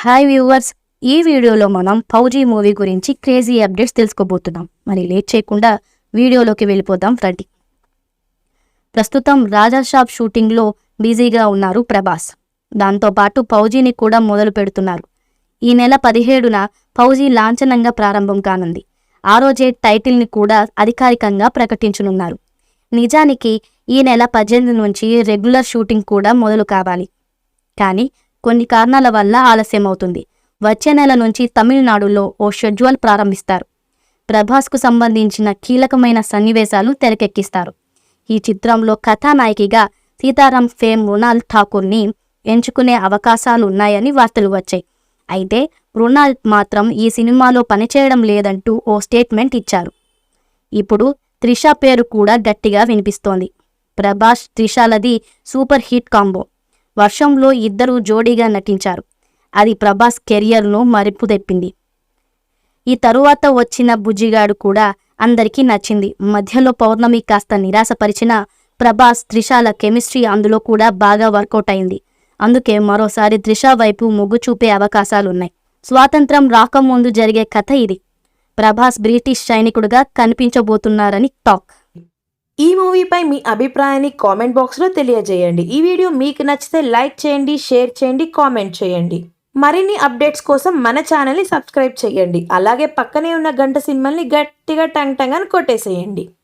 Hi viewers, ఈ వీడియోలో మనం ఫౌజీ మూవీ గురించి క్రేజీ అప్డేట్స్ తెలుసుకోబోతున్నాం. మరి లేట్ చేయకుండా వీడియోలోకి వెళ్ళిపోదాం రండి. ప్రస్తుతం రాజా షాప్ షూటింగ్లో బిజీగా ఉన్నారు ప్రభాస్. దాంతోపాటు ఫౌజీని కూడా మొదలు పెడుతున్నారు. ఈ నెల 17న ఫౌజీ లాంఛనంగా ప్రారంభం కానుంది. ఆ రోజే టైటిల్ని కూడా అధికారికంగా ప్రకటించనున్నారు. నిజానికి ఈ నెల 18 నుంచి రెగ్యులర్ షూటింగ్ కూడా మొదలు కావాలి. కానీ కొన్ని కారణాల వల్ల ఆలస్యమవుతుంది. వచ్చే నెల నుంచి తమిళనాడులో ఓ షెడ్యూల్ ప్రారంభిస్తారు. ప్రభాస్కు సంబంధించిన కీలకమైన సన్నివేశాలు తెరకెక్కిస్తారు. ఈ చిత్రంలో కథానాయకిగా సీతారాం ఫేమ్ మృణాల్ ఠాకూర్ని ఎంచుకునే అవకాశాలున్నాయని వార్తలు వచ్చాయి. అయితే మృణాల్ మాత్రం ఈ సినిమాలో పనిచేయడం లేదంటూ ఓ స్టేట్మెంట్ ఇచ్చారు. ఇప్పుడు త్రిష పేరు కూడా గట్టిగా వినిపిస్తోంది. ప్రభాస్ త్రిషలది సూపర్ హిట్ కాంబో. వర్షంలో ఇద్దరూ జోడీగా నటించారు. అది ప్రభాస్ కెరియర్ను మరింపు తెప్పింది. ఈ తరువాత వచ్చిన బుజ్జిగాడు కూడా అందరికీ నచ్చింది. మధ్యలో పౌర్ణమి కాస్త నిరాశపరిచిన ప్రభాస్ త్రిషల కెమిస్ట్రీ అందులో కూడా బాగా వర్కౌట్ అయింది. అందుకే మరోసారి త్రిష వైపు మొగ్గు చూపే అవకాశాలున్నాయి. స్వాతంత్రం రాకముందు జరిగే కథ ఇది. ప్రభాస్ బ్రిటిష్ సైనికుడిగా కనిపించబోతున్నారని టాక్. ఈ మూవీపై మీ అభిప్రాయాన్ని కామెంట్ బాక్స్లో తెలియజేయండి. ఈ వీడియో మీకు నచ్చితే లైక్ చేయండి, షేర్ చేయండి, కామెంట్ చేయండి. మరిన్ని అప్డేట్స్ కోసం మన ఛానల్ని సబ్స్క్రైబ్ చేయండి. అలాగే పక్కనే ఉన్న గంట సింబల్ని గట్టిగా టంగ్ టంగ్ అని కొట్టేసేయండి.